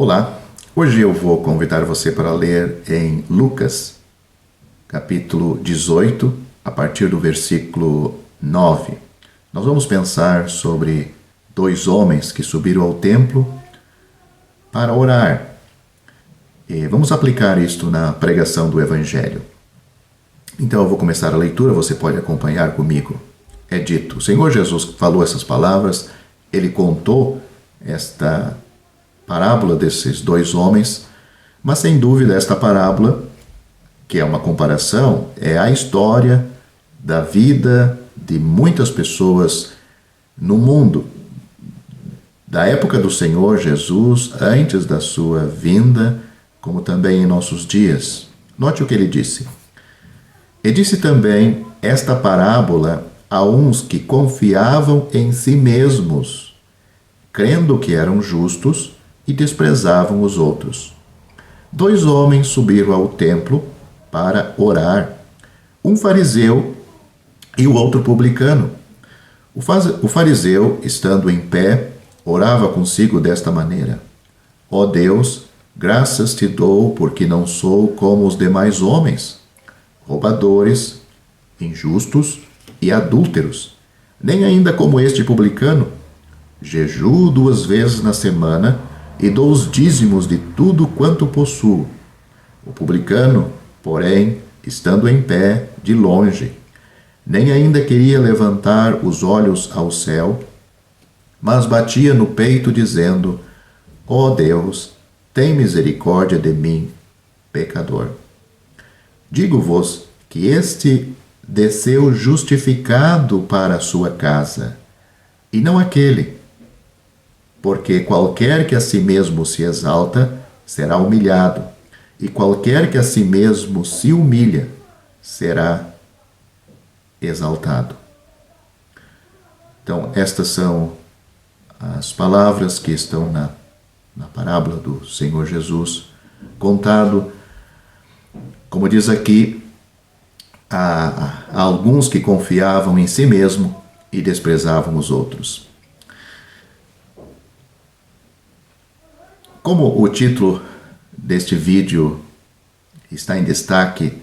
Olá, hoje eu vou convidar você para ler em Lucas, capítulo 18, a partir do versículo 9. Nós vamos pensar sobre dois homens que subiram ao templo para orar. E vamos aplicar isto na pregação do Evangelho. Então eu vou começar a leitura, você pode acompanhar comigo. É dito, o Senhor Jesus falou essas palavras, ele contou esta parábola desses dois homens, mas sem dúvida esta parábola, que é uma comparação, é a história da vida de muitas pessoas no mundo, da época do Senhor Jesus, antes da sua vinda, como também em nossos dias. Note o que ele disse. E disse também esta parábola a uns que confiavam em si mesmos, crendo que eram justos, e desprezavam os outros. Dois homens subiram ao templo para orar, um fariseu e o outro publicano. O fariseu, estando em pé, orava consigo desta maneira: Ó Deus, graças te dou, porque não sou como os demais homens, roubadores, injustos e adúlteros, nem ainda como este publicano. Jejuo 2 vezes na semana e dou os dízimos de tudo quanto possuo. O publicano, porém, estando em pé, de longe, nem ainda queria levantar os olhos ao céu, mas batia no peito, dizendo: Ó Deus, tem misericórdia de mim, pecador. Digo-vos que este desceu justificado para a sua casa, e não aquele. Porque qualquer que a si mesmo se exalta, será humilhado, e qualquer que a si mesmo se humilha, será exaltado. Então, estas são as palavras que estão na parábola do Senhor Jesus, contado, como diz aqui, a alguns que confiavam em si mesmo e desprezavam os outros. Como o título deste vídeo está em destaque,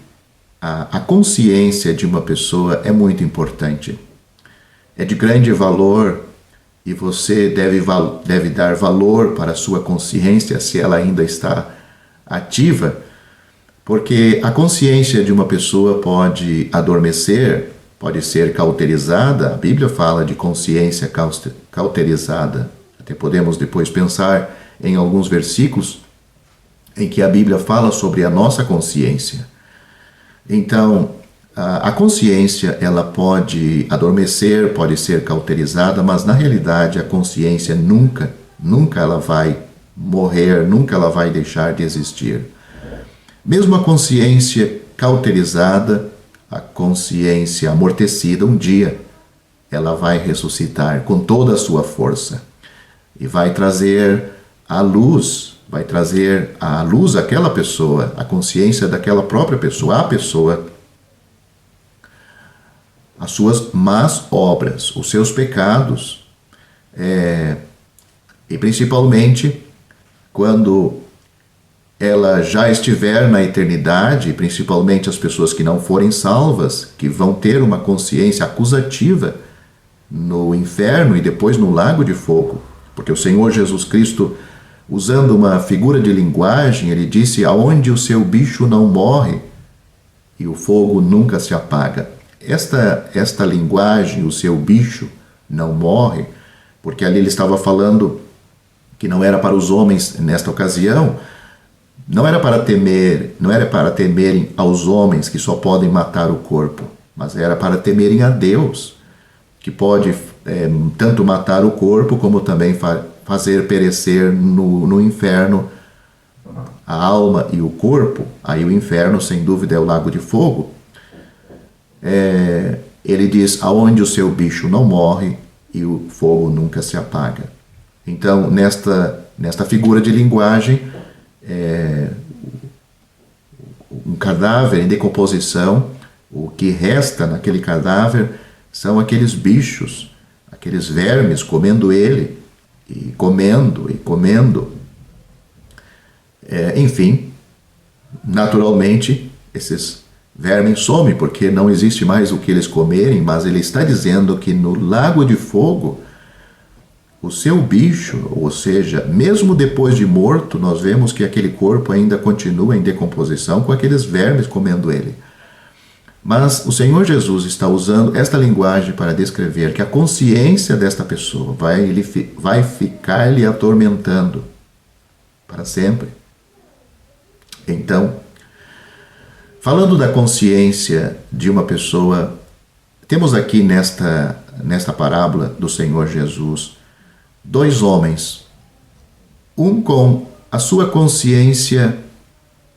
a consciência de uma pessoa é muito importante. É de grande valor e você deve dar valor para a sua consciência se ela ainda está ativa, porque a consciência de uma pessoa pode adormecer, pode ser cauterizada. A Bíblia fala de consciência cauterizada. Até podemos depois pensar em alguns versículos em que a Bíblia fala sobre a nossa consciência. Então, a consciência, ela pode adormecer, pode ser cauterizada, mas na realidade a consciência nunca ela vai morrer, nunca ela vai deixar de existir. Mesmo a consciência cauterizada, a consciência amortecida, um dia ela vai ressuscitar com toda a sua força e vai trazer a luz, vai trazer à luz aquela pessoa, a consciência daquela própria pessoa, a pessoa, as suas más obras, os seus pecados, e principalmente quando ela já estiver na eternidade, principalmente as pessoas que não forem salvas, que vão ter uma consciência acusativa no inferno e depois no lago de fogo, porque o Senhor Jesus Cristo, usando uma figura de linguagem, ele disse: aonde o seu bicho não morre e o fogo nunca se apaga. Esta linguagem, o seu bicho não morre, porque ali ele estava falando que não era para os homens nesta ocasião, não era para temerem aos homens que só podem matar o corpo, mas era para temerem a Deus, que pode tanto matar o corpo como também fazer perecer no inferno a alma e o corpo. Aí o inferno, sem dúvida, é o lago de fogo. Ele diz: aonde o seu bicho não morre e o fogo nunca se apaga. Então, nesta figura de linguagem, um cadáver em decomposição, o que resta naquele cadáver são aqueles bichos, aqueles vermes comendo ele, e comendo, Enfim, naturalmente, esses vermes somem, porque não existe mais o que eles comerem, mas ele está dizendo que no lago de fogo, o seu bicho, ou seja, mesmo depois de morto, nós vemos que aquele corpo ainda continua em decomposição com aqueles vermes comendo ele. Mas o Senhor Jesus está usando esta linguagem para descrever que a consciência desta pessoa vai ficar lhe atormentando para sempre. Então, falando da consciência de uma pessoa, temos aqui nesta parábola do Senhor Jesus dois homens, um com a sua consciência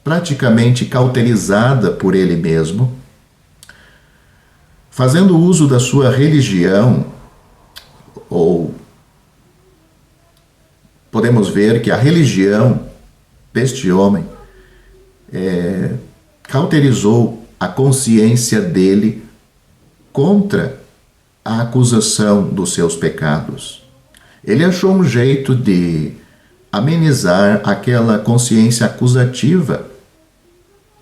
praticamente cauterizada por ele mesmo, fazendo uso da sua religião, ou podemos ver que a religião deste homem cauterizou a consciência dele contra a acusação dos seus pecados. Ele achou um jeito de amenizar aquela consciência acusativa.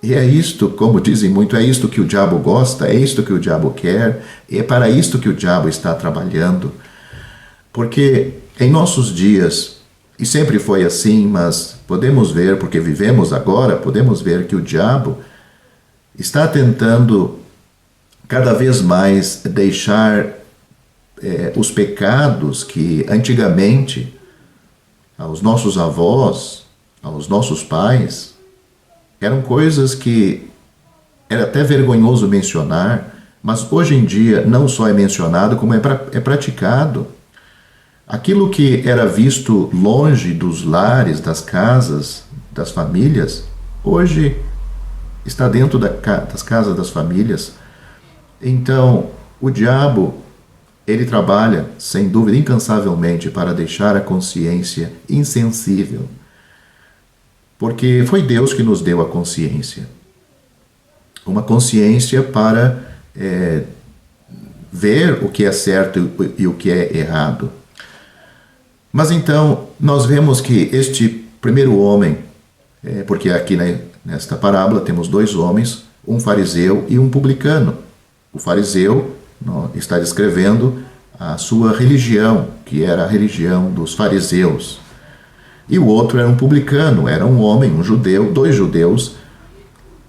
E é isto, como dizem muito, é isto que o diabo gosta, é isto que o diabo quer, é para isto que o diabo está trabalhando. Porque em nossos dias, e sempre foi assim, mas podemos ver, porque vivemos agora, podemos ver que o diabo está tentando cada vez mais deixar os pecados que antigamente aos nossos avós, aos nossos pais, eram coisas que era até vergonhoso mencionar, mas hoje em dia não só é mencionado, como é praticado. Aquilo que era visto longe dos lares, das casas, das famílias, hoje está dentro das casas das famílias. Então, o diabo, ele trabalha, sem dúvida, incansavelmente para deixar a consciência insensível. Porque foi Deus que nos deu a consciência. Uma consciência para ver o que é certo e o que é errado. Mas então, nós vemos que este primeiro homem, porque aqui nesta parábola temos dois homens, um fariseu e um publicano. O fariseu está descrevendo a sua religião, que era a religião dos fariseus. E o outro era um publicano, era um homem, um judeu, dois judeus.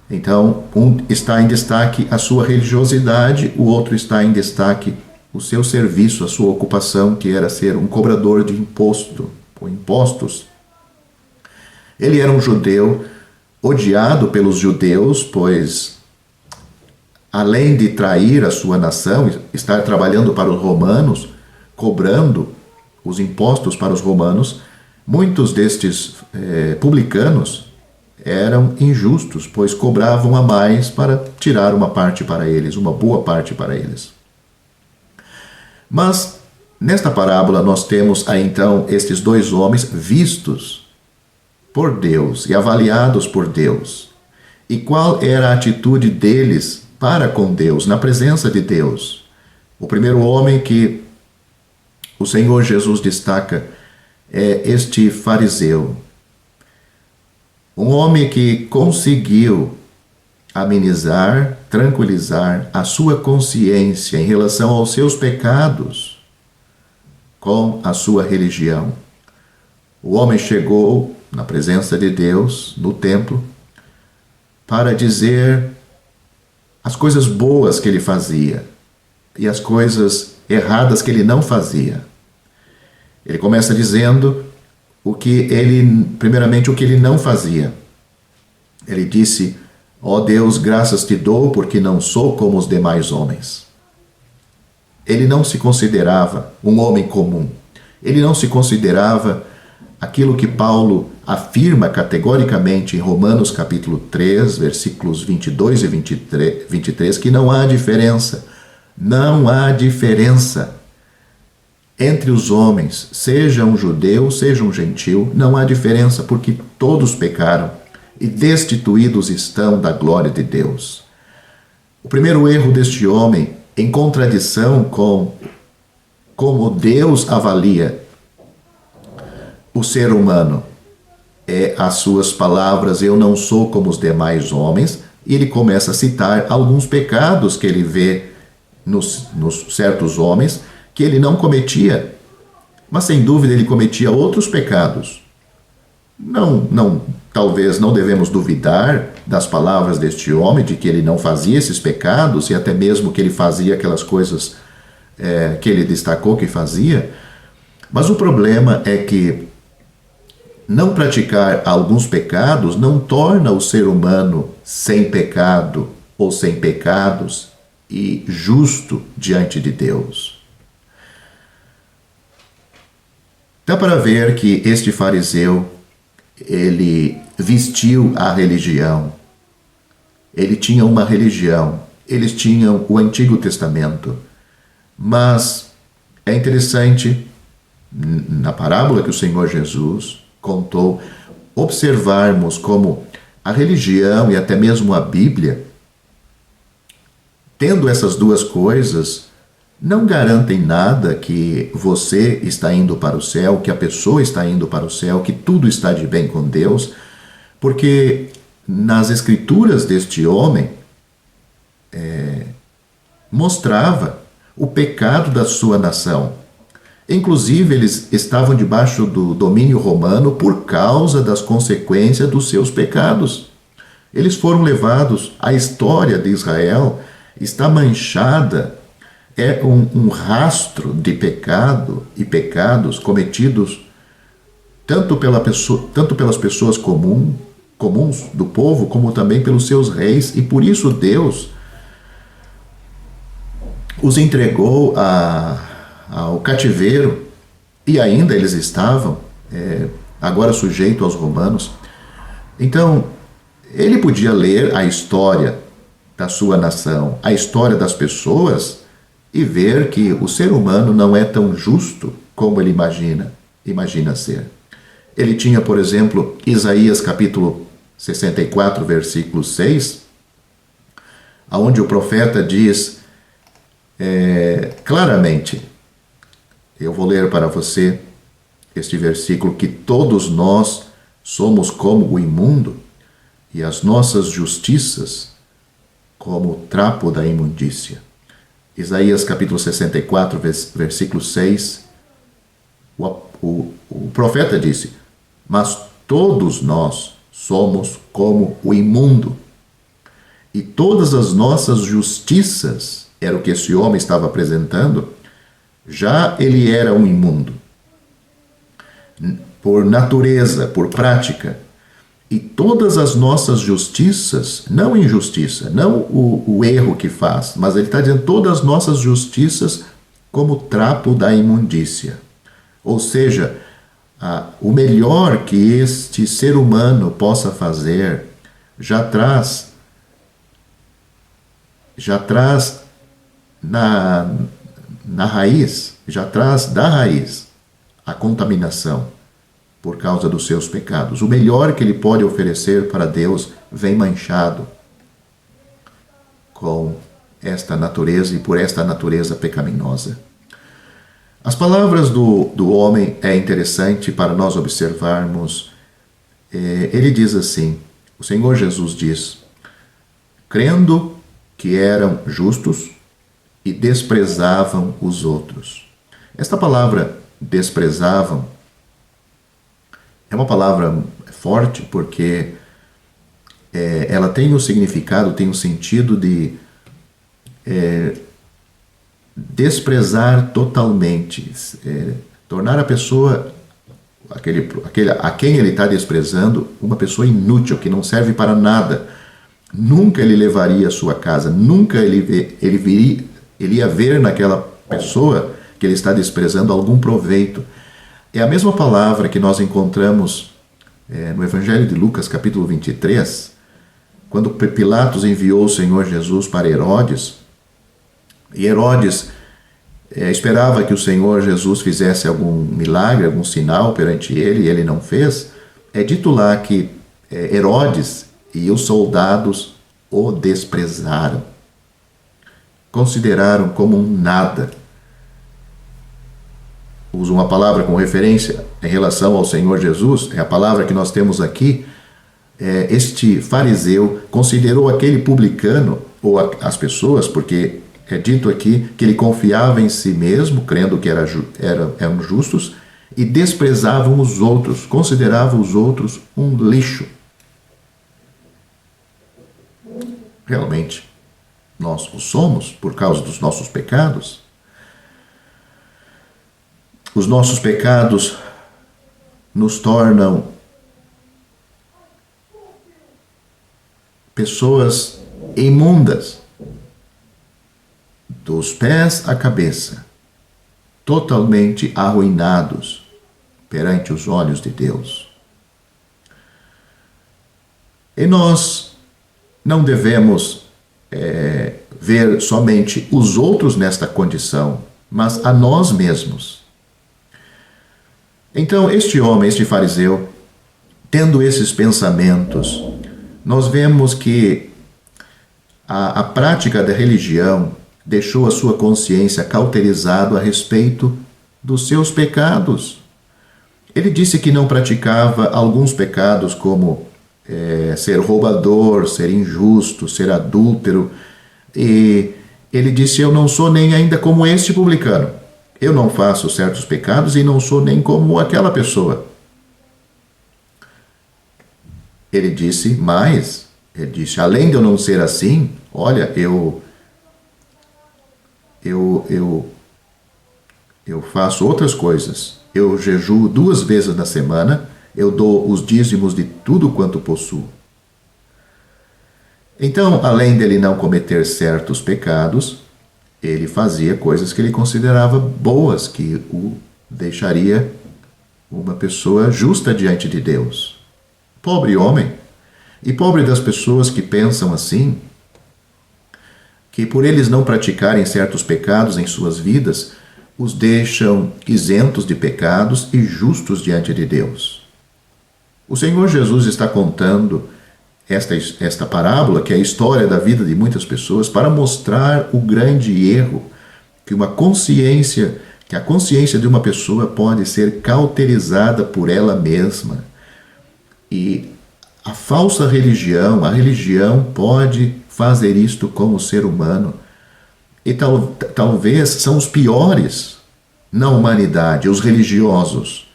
Então, um está em destaque a sua religiosidade, o outro está em destaque o seu serviço, a sua ocupação, que era ser um cobrador de impostos. Ele era um judeu odiado pelos judeus, pois, além de trair a sua nação, estar trabalhando para os romanos, cobrando os impostos para os romanos, muitos destes publicanos eram injustos, pois cobravam a mais para tirar uma parte para eles, uma boa parte para eles. Mas, nesta parábola, nós temos aí então estes dois homens vistos por Deus e avaliados por Deus. E qual era a atitude deles para com Deus, na presença de Deus? O primeiro homem que o Senhor Jesus destaca é este fariseu. Um homem que conseguiu amenizar, tranquilizar a sua consciência em relação aos seus pecados com a sua religião. O homem chegou na presença de Deus, no templo, para dizer as coisas boas que ele fazia e as coisas erradas que ele não fazia. Ele começa dizendo primeiramente o que ele não fazia. Ele disse: ó Deus, graças te dou porque não sou como os demais homens. Ele não se considerava um homem comum. Ele não se considerava aquilo que Paulo afirma categoricamente em Romanos capítulo 3, versículos 22 e 23, que não há diferença. Não há diferença entre os homens, seja um judeu, seja um gentil, não há diferença, porque todos pecaram e destituídos estão da glória de Deus. O primeiro erro deste homem, em contradição com como Deus avalia o ser humano, as suas palavras, eu não sou como os demais homens, e ele começa a citar alguns pecados que ele vê nos certos homens que ele não cometia. Mas sem dúvida ele cometia outros pecados. Talvez não devemos duvidar das palavras deste homem, de que ele não fazia esses pecados, e até mesmo que ele fazia aquelas coisas que ele destacou que fazia. Mas o problema é que não praticar alguns pecados não torna o ser humano sem pecado ou sem pecados e justo diante de Deus. Dá para ver que este fariseu, ele vestiu a religião. Ele tinha uma religião. Eles tinham o Antigo Testamento. Mas é interessante, na parábola que o Senhor Jesus contou, observarmos como a religião e até mesmo a Bíblia, tendo essas duas coisas, não garantem nada que você está indo para o céu, que a pessoa está indo para o céu, que tudo está de bem com Deus, porque nas escrituras deste homem mostrava o pecado da sua nação. Inclusive, eles estavam debaixo do domínio romano por causa das consequências dos seus pecados. Eles foram levados, a história de Israel está manchada, é um rastro de pecado e pecados cometidos tanto pelas pessoas comuns do povo, como também pelos seus reis, e por isso Deus os entregou ao cativeiro, e ainda eles estavam agora sujeitos aos romanos. Então, ele podia ler a história da sua nação, a história das pessoas, e ver que o ser humano não é tão justo como ele imagina ser. Ele tinha, por exemplo, Isaías capítulo 64, versículo 6, onde o profeta diz claramente, eu vou ler para você este versículo, que todos nós somos como o imundo, e as nossas justiças como o trapo da imundícia. Isaías capítulo 64, versículo 6, o profeta disse, mas todos nós somos como o imundo, e todas as nossas justiças, era o que esse homem estava apresentando, já ele era um imundo, por natureza, por prática. E todas as nossas justiças, não injustiça, não o erro que faz, mas ele está dizendo todas as nossas justiças como trapo da imundícia. Ou seja, o melhor que este ser humano possa fazer já traz na raiz, já traz da raiz a contaminação por causa dos seus pecados. O melhor que ele pode oferecer para Deus vem manchado com esta natureza e por esta natureza pecaminosa. As palavras do homem é interessante para nós observarmos. Ele diz assim, o Senhor Jesus diz, crendo que eram justos e desprezavam os outros. Esta palavra desprezavam é uma palavra forte, porque ela tem o significado, tem o sentido de desprezar totalmente, tornar a pessoa, a quem ele está desprezando, uma pessoa inútil, que não serve para nada. Nunca ele levaria a sua casa, nunca ele ia ver naquela pessoa que ele está desprezando algum proveito. É a mesma palavra que nós encontramos no Evangelho de Lucas, capítulo 23, quando Pilatos enviou o Senhor Jesus para Herodes, e Herodes esperava que o Senhor Jesus fizesse algum milagre, algum sinal perante ele, e ele não fez. É dito lá que Herodes e os soldados o desprezaram, consideraram como um nada. Uso uma palavra com referência em relação ao Senhor Jesus, é a palavra que nós temos aqui, este fariseu considerou aquele publicano, ou as pessoas, porque é dito aqui que ele confiava em si mesmo, crendo que eram justos, e desprezavam os outros, consideravam os outros um lixo. Realmente, nós o somos por causa dos nossos pecados. Os nossos pecados nos tornam pessoas imundas, dos pés à cabeça, totalmente arruinados perante os olhos de Deus. E nós não devemos ver somente os outros nesta condição, mas a nós mesmos. Então, este homem, este fariseu, tendo esses pensamentos, nós vemos que a prática da religião deixou a sua consciência cauterizada a respeito dos seus pecados. Ele disse que não praticava alguns pecados como ser roubador, ser injusto, ser adúltero. E ele disse, eu não sou nem ainda como este publicano. Eu não faço certos pecados e não sou nem como aquela pessoa. Ele disse mais, ele disse, além de eu não ser assim, olha, eu faço outras coisas. Eu jejuo 2 vezes na semana, eu dou os dízimos de tudo quanto possuo. Então, além dele não cometer certos pecados, ele fazia coisas que ele considerava boas, que o deixaria uma pessoa justa diante de Deus. Pobre homem, e pobre das pessoas que pensam assim, que por eles não praticarem certos pecados em suas vidas, os deixam isentos de pecados e justos diante de Deus. O Senhor Jesus está contando esta parábola, que é a história da vida de muitas pessoas, para mostrar o grande erro que a consciência de uma pessoa pode ser cauterizada por ela mesma. E a falsa religião, a religião pode fazer isto com o ser humano. E talvez são os piores na humanidade, os religiosos.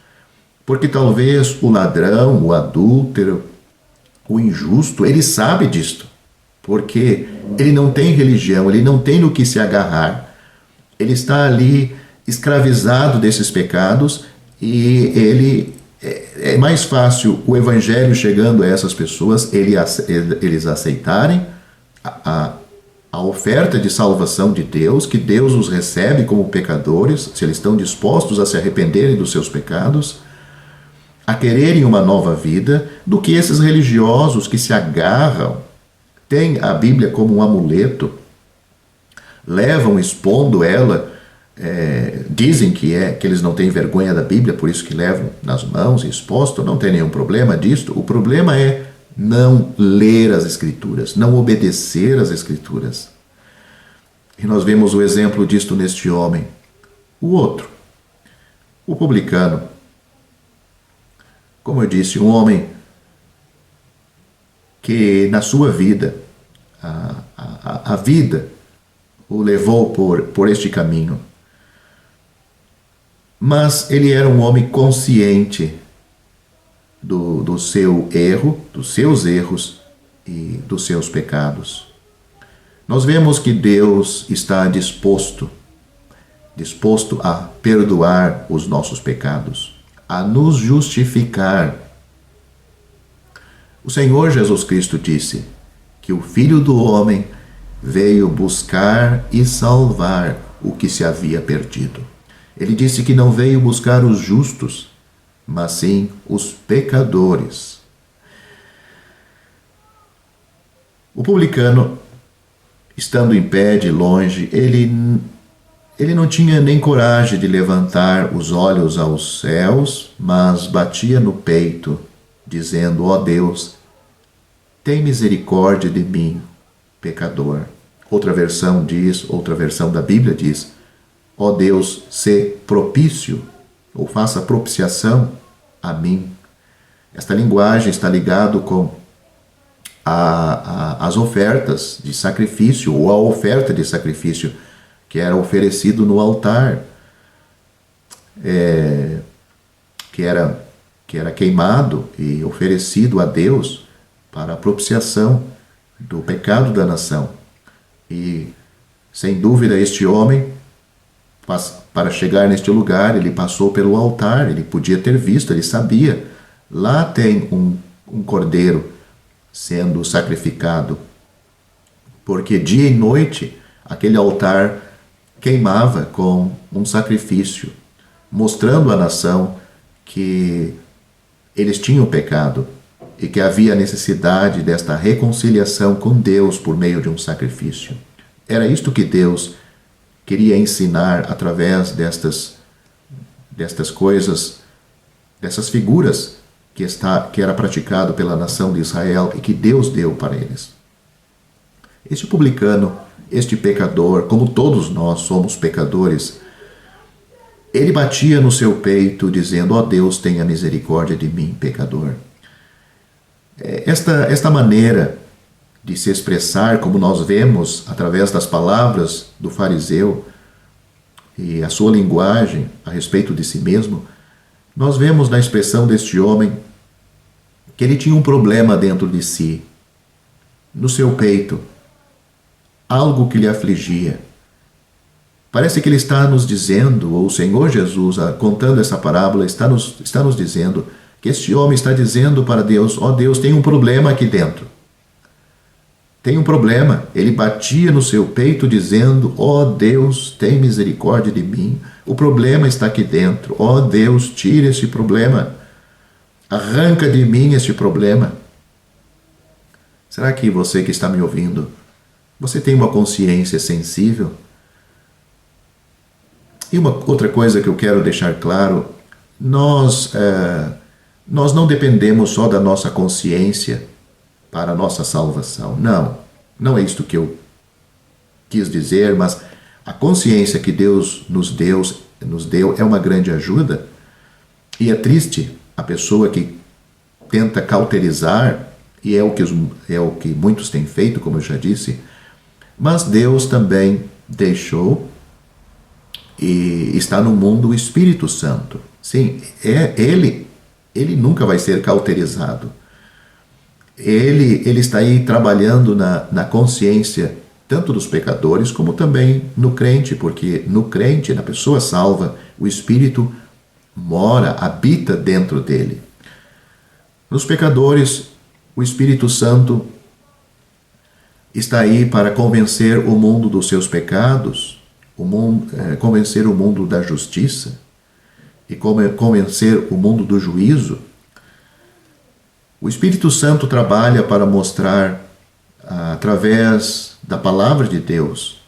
Porque talvez o ladrão, o adúltero, o injusto, ele sabe disto. Porque ele não tem religião, ele não tem no que se agarrar. Ele está ali escravizado desses pecados e é mais fácil o evangelho chegando a essas pessoas, eles aceitarem a oferta de salvação de Deus, que Deus os recebe como pecadores, se eles estão dispostos a se arrependerem dos seus pecados, a quererem uma nova vida, do que esses religiosos que se agarram, têm a Bíblia como um amuleto, levam expondo ela, dizem que eles não têm vergonha da Bíblia, por isso que levam nas mãos e exposto, não tem nenhum problema disto. O problema é não ler as Escrituras, não obedecer às Escrituras. E nós vemos o exemplo disto neste homem. O outro, o publicano, como eu disse, um homem que na sua vida, a vida o levou por este caminho. Mas ele era um homem consciente do seu erro, dos seus erros e dos seus pecados. Nós vemos que Deus está disposto a perdoar os nossos pecados, a nos justificar. O Senhor Jesus Cristo disse que o Filho do Homem veio buscar e salvar o que se havia perdido. Ele disse que não veio buscar os justos, mas sim os pecadores. O publicano, estando em pé de longe, ele não tinha nem coragem de levantar os olhos aos céus, mas batia no peito, dizendo, ó Deus, tem misericórdia de mim, pecador. Outra versão da Bíblia diz, ó Deus, sê propício ou faça propiciação a mim. Esta linguagem está ligado com as ofertas de sacrifício, ou a oferta de sacrifício que era oferecido no altar, que era queimado e oferecido a Deus para a propiciação do pecado da nação. E, sem dúvida, este homem, para chegar neste lugar, ele passou pelo altar, ele podia ter visto, ele sabia. Lá tem um cordeiro sendo sacrificado, porque dia e noite aquele altar queimava com um sacrifício, mostrando à nação que eles tinham pecado e que havia necessidade desta reconciliação com Deus por meio de um sacrifício. Era isto que Deus queria ensinar através destas coisas, dessas figuras que era praticado pela nação de Israel e que Deus deu para eles. Este publicano, este pecador, como todos nós somos pecadores, ele batia no seu peito dizendo: ó Deus, tenha misericórdia de mim, pecador. Esta maneira de se expressar, como nós vemos através das palavras do fariseu e a sua linguagem a respeito de si mesmo, nós vemos na expressão deste homem que ele tinha um problema dentro de si, no seu peito, algo que lhe afligia. Parece que ele está nos dizendo, ou o Senhor Jesus, contando essa parábola, está nos dizendo que este homem está dizendo para Deus: ó Deus, tem um problema aqui dentro. Tem um problema. Ele batia no seu peito dizendo: ó Deus, tem misericórdia de mim. O problema está aqui dentro. Ó Deus, tira este problema. Arranca de mim este problema. Será que você que está me ouvindo, você tem uma consciência sensível? E uma outra coisa que eu quero deixar claro: nós não dependemos só da nossa consciência para a nossa salvação. Não é isto que eu quis dizer, mas a consciência que Deus nos deu é uma grande ajuda. E é triste a pessoa que tenta cauterizar, e é o que muitos têm feito, como eu já disse, mas Deus também deixou e está no mundo o Espírito Santo. Sim, ele nunca vai ser cauterizado. Ele está aí trabalhando na consciência tanto dos pecadores como também no crente, porque no crente, na pessoa salva, o Espírito mora, habita dentro dele. Nos pecadores, o Espírito Santo está aí para convencer o mundo dos seus pecados, convencer o mundo da justiça e convencer o mundo do juízo. O Espírito Santo trabalha para mostrar, através da palavra de Deus,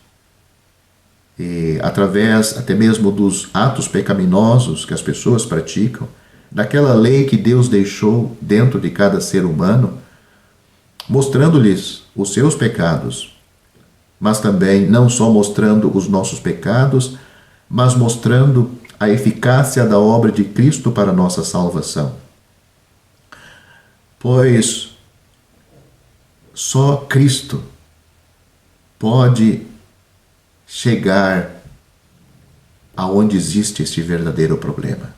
e através até mesmo dos atos pecaminosos que as pessoas praticam, daquela lei que Deus deixou dentro de cada ser humano, mostrando-lhes os seus pecados, mas também não só mostrando os nossos pecados, mas mostrando a eficácia da obra de Cristo para a nossa salvação. Pois só Cristo pode chegar aonde existe este verdadeiro problema.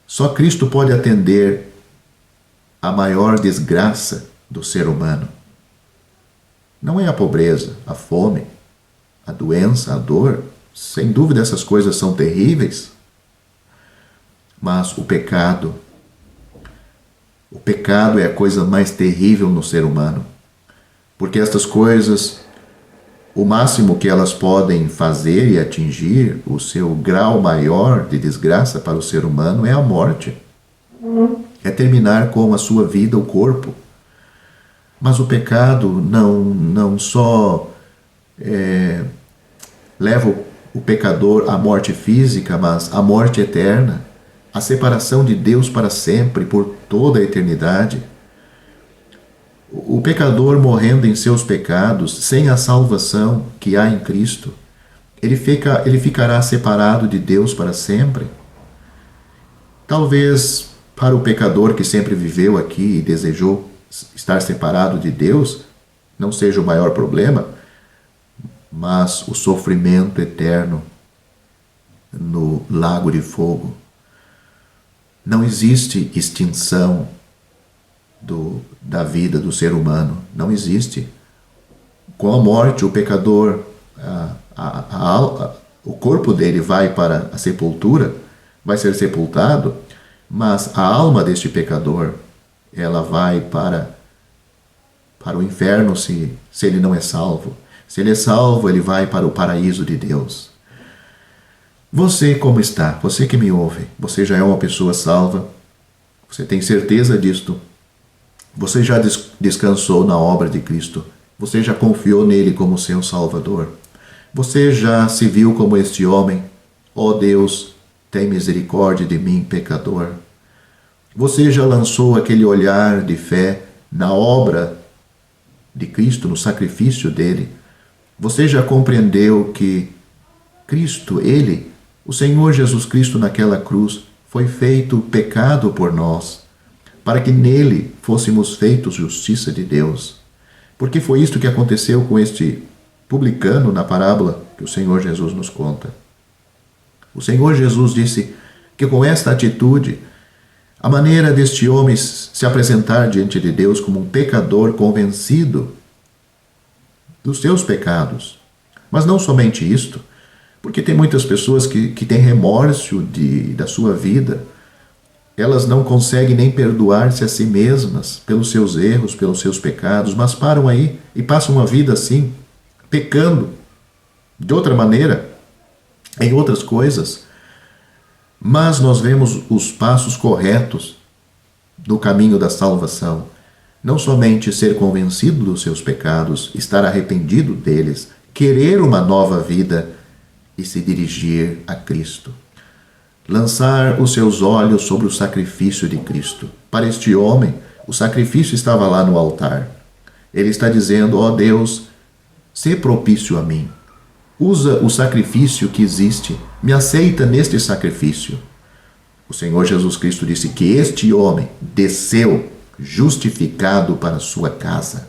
Só Cristo pode atender a maior desgraça do ser humano. Não é a pobreza, a fome, a doença, a dor. Sem dúvida essas coisas são terríveis. Mas o pecado é a coisa mais terrível no ser humano. Porque estas coisas, o máximo que elas podem fazer e atingir, o seu grau maior de desgraça para o ser humano é a morte. É terminar com a sua vida, o corpo. Mas o pecado não só leva o pecador à morte física, mas à morte eterna, à separação de Deus para sempre, por toda a eternidade. O pecador morrendo em seus pecados, sem a salvação que há em Cristo, ele ficará separado de Deus para sempre? Talvez para o pecador que sempre viveu aqui e desejou estar separado de Deus, não seja o maior problema, mas o sofrimento eterno no lago de fogo. Não existe extinção da vida do ser humano. Não existe. Com a morte, o pecador, o corpo dele vai para a sepultura, vai ser sepultado, mas a alma deste pecador, ela vai para o inferno se ele não é salvo. Se ele é salvo, ele vai para o paraíso de Deus. Você como está? Você que me ouve, você já é uma pessoa salva? Você tem certeza disto? Você já descansou na obra de Cristo? Você já confiou nele como seu Salvador? Você já se viu como este homem? Ó Deus, tem misericórdia de mim, pecador. Você já lançou aquele olhar de fé na obra de Cristo, no sacrifício dele? Você já compreendeu que Cristo, ele, o Senhor Jesus Cristo naquela cruz, foi feito pecado por nós, para que nele fôssemos feitos justiça de Deus? Porque foi isto que aconteceu com este publicano na parábola que o Senhor Jesus nos conta. O Senhor Jesus disse que com esta atitude, a maneira deste homem se apresentar diante de Deus como um pecador convencido dos seus pecados. Mas não somente isto, porque tem muitas pessoas que têm remorso da sua vida. Elas não conseguem nem perdoar-se a si mesmas pelos seus erros, pelos seus pecados, mas param aí e passam uma vida assim, pecando de outra maneira, em outras coisas. Mas nós vemos os passos corretos do caminho da salvação. Não somente ser convencido dos seus pecados, estar arrependido deles, querer uma nova vida e se dirigir a Cristo. Lançar os seus olhos sobre o sacrifício de Cristo. Para este homem, o sacrifício estava lá no altar. Ele está dizendo, ó Deus, sê propício a mim. Usa o sacrifício que existe. Me aceita neste sacrifício. O Senhor Jesus Cristo disse que este homem desceu justificado para sua casa,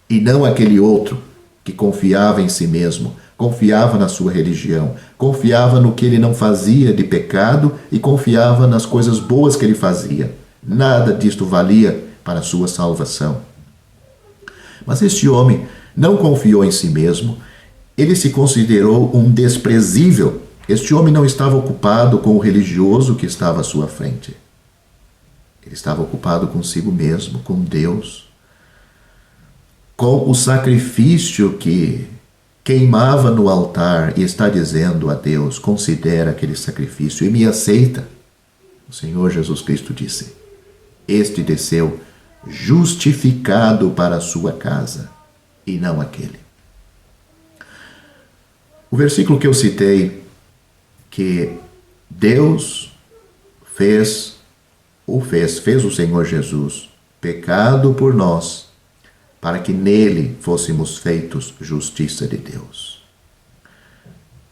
e não aquele outro que confiava em si mesmo, confiava na sua religião, confiava no que ele não fazia de pecado e confiava nas coisas boas que ele fazia. Nada disto valia para a sua salvação. Mas este homem não confiou em si mesmo, ele se considerou um desprezível. Este homem não estava ocupado com o religioso que estava à sua frente. Ele estava ocupado consigo mesmo, com Deus, com o sacrifício que queimava no altar, e está dizendo a Deus, considera aquele sacrifício e me aceita. O Senhor Jesus Cristo disse, este desceu justificado para a sua casa, e não aquele. O versículo que eu citei, que Deus fez o Senhor Jesus pecado por nós, para que nele fôssemos feitos justiça de Deus.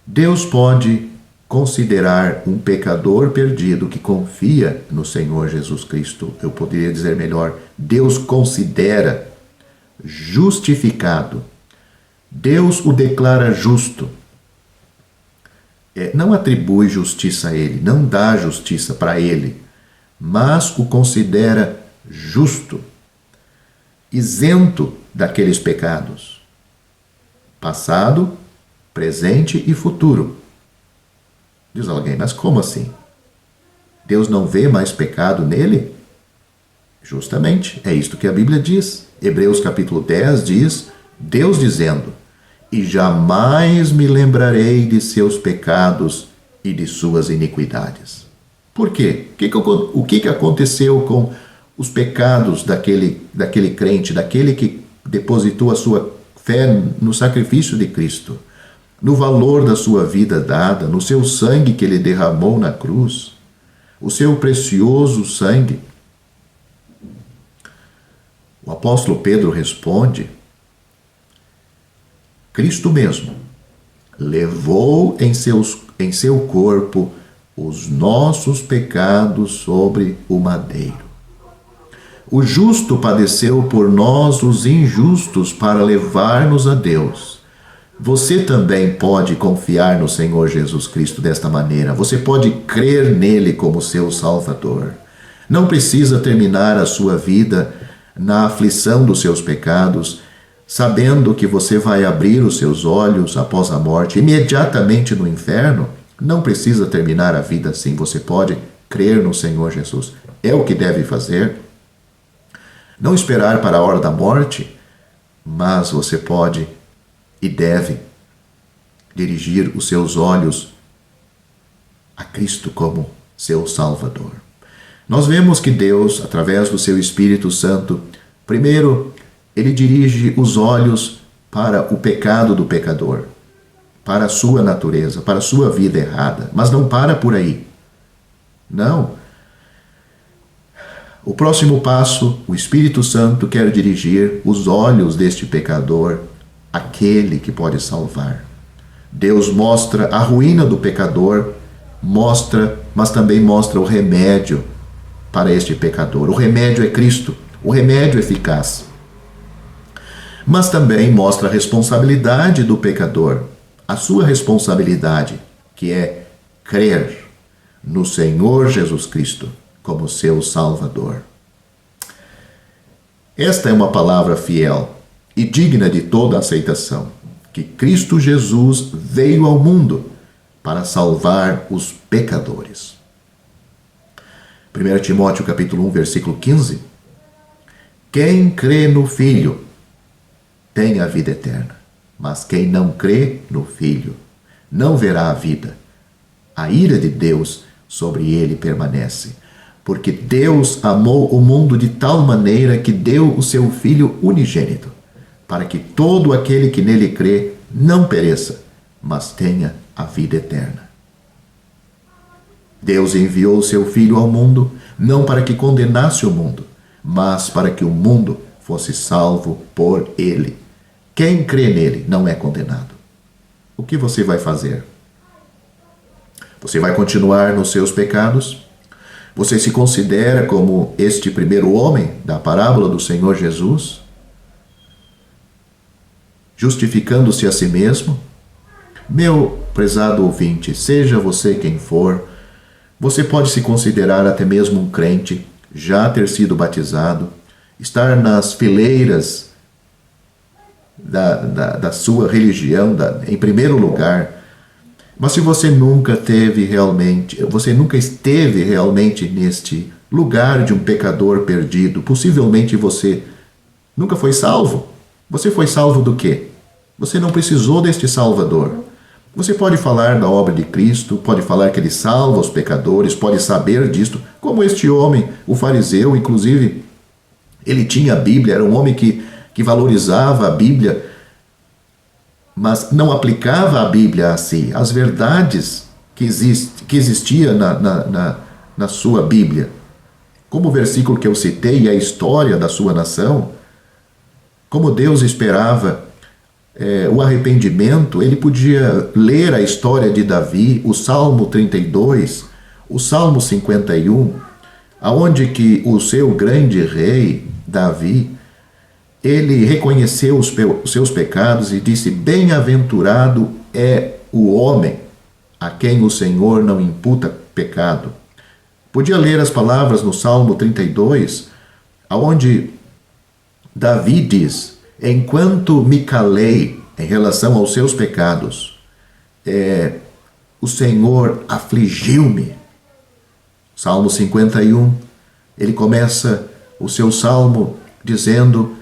Deus pode considerar um pecador perdido que confia no Senhor Jesus Cristo. Eu poderia dizer melhor, Deus considera justificado. Deus o declara justo. Não atribui justiça a ele, não dá justiça para ele, mas o considera justo, isento daqueles pecados, passado, presente e futuro. Diz alguém, mas como assim? Deus não vê mais pecado nele? Justamente, é isto que a Bíblia diz. Hebreus capítulo 10 diz, Deus dizendo, e jamais me lembrarei de seus pecados e de suas iniquidades. Por quê? O que aconteceu com os pecados daquele crente, daquele que depositou a sua fé no sacrifício de Cristo, no valor da sua vida dada, no seu sangue que ele derramou na cruz, o seu precioso sangue? O apóstolo Pedro responde, Cristo mesmo, levou em seu corpo os nossos pecados sobre o madeiro. O justo padeceu por nós, os injustos, para levar-nos a Deus. Você também pode confiar no Senhor Jesus Cristo desta maneira. Você pode crer nele como seu Salvador. Não precisa terminar a sua vida na aflição dos seus pecados, sabendo que você vai abrir os seus olhos após a morte, imediatamente no inferno. Não precisa terminar a vida assim. Você pode crer no Senhor Jesus. É o que deve fazer. Não esperar para a hora da morte, mas você pode e deve dirigir os seus olhos a Cristo como seu Salvador. Nós vemos que Deus, através do seu Espírito Santo, primeiro, ele dirige os olhos para o pecado do pecador, para a sua natureza, para a sua vida errada, mas não para por aí. Não. O próximo passo, o Espírito Santo quer dirigir os olhos deste pecador àquele que pode salvar. Deus mostra a ruína do pecador, mas também mostra o remédio para este pecador. O remédio é Cristo, o remédio eficaz. Mas também mostra a responsabilidade do pecador, a sua responsabilidade, que é crer no Senhor Jesus Cristo como seu Salvador. Esta é uma palavra fiel e digna de toda aceitação, que Cristo Jesus veio ao mundo para salvar os pecadores. 1 Timóteo capítulo 1, versículo 15. Quem crê no Filho tem a vida eterna, mas quem não crê no Filho não verá a vida. A ira de Deus sobre ele permanece, porque Deus amou o mundo de tal maneira que deu o seu Filho unigênito, para que todo aquele que nele crê não pereça, mas tenha a vida eterna. Deus enviou o seu Filho ao mundo, não para que condenasse o mundo, mas para que o mundo fosse salvo por ele. Quem crê nele não é condenado. O que você vai fazer? Você vai continuar nos seus pecados? Você se considera como este primeiro homem da parábola do Senhor Jesus? Justificando-se a si mesmo? Meu prezado ouvinte, seja você quem for, você pode se considerar até mesmo um crente, já ter sido batizado, estar nas fileiras da sua religião, em primeiro lugar. Mas se você nunca esteve realmente neste lugar de um pecador perdido, possivelmente você nunca foi salvo. Você foi salvo do quê? Você não precisou deste Salvador. Você pode falar da obra de Cristo, pode falar que ele salva os pecadores, pode saber disto, como este homem, o fariseu, inclusive, ele tinha a Bíblia, era um homem que valorizava a Bíblia, mas não aplicava a Bíblia a si, as verdades que existia na sua Bíblia. Como o versículo que eu citei, a história da sua nação, como Deus esperava o arrependimento, ele podia ler a história de Davi, o Salmo 32, o Salmo 51, aonde que o seu grande rei, Davi, ele reconheceu os seus pecados e disse: bem-aventurado é o homem a quem o Senhor não imputa pecado. Podia ler as palavras no Salmo 32, aonde Davi diz: enquanto me calei em relação aos seus pecados, o Senhor afligiu-me. Salmo 51, ele começa o seu salmo dizendo,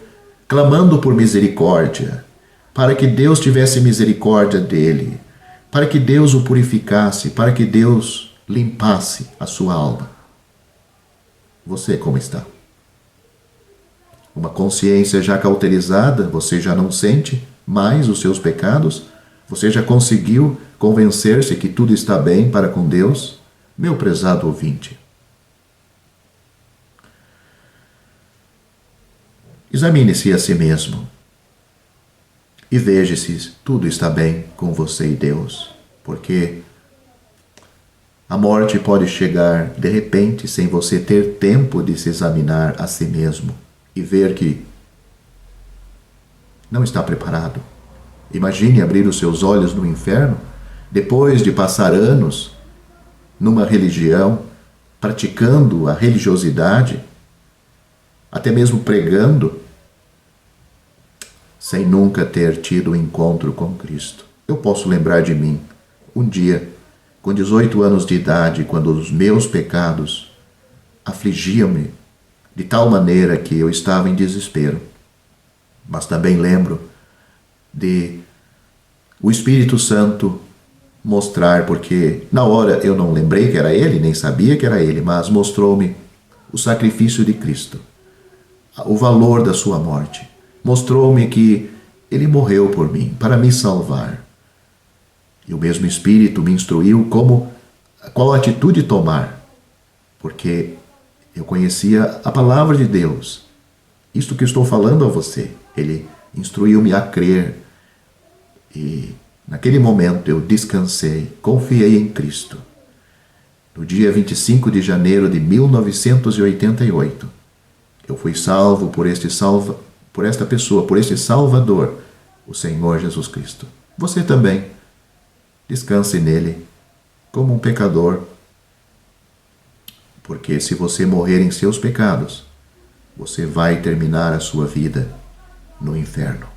clamando por misericórdia, para que Deus tivesse misericórdia dele, para que Deus o purificasse, para que Deus limpasse a sua alma. Você como está? Uma consciência já cauterizada, você já não sente mais os seus pecados? Você já conseguiu convencer-se que tudo está bem para com Deus? Meu prezado ouvinte, examine-se a si mesmo. e veja se tudo está bem com você e Deus, porque a morte pode chegar de repente sem você ter tempo de se examinar a si mesmo e ver que não está preparado. Imagine abrir os seus olhos no inferno depois de passar anos numa religião, praticando a religiosidade, até mesmo pregando, sem nunca ter tido um encontro com Cristo. Eu posso lembrar de mim, um dia, com 18 anos de idade, quando os meus pecados afligiam-me de tal maneira que eu estava em desespero. Mas também lembro de o Espírito Santo mostrar, porque na hora eu não lembrei que era Ele, nem sabia que era Ele, mas mostrou-me o sacrifício de Cristo, o valor da sua morte. Mostrou-me que Ele morreu por mim, para me salvar. E o mesmo Espírito me instruiu qual atitude tomar, porque eu conhecia a palavra de Deus. Isto que estou falando a você, Ele instruiu-me a crer. E naquele momento eu descansei, confiei em Cristo. No dia 25 de janeiro de 1988, eu fui salvo por esta pessoa, por este Salvador, o Senhor Jesus Cristo. Você também. Descanse nele como um pecador, porque se você morrer em seus pecados, você vai terminar a sua vida no inferno.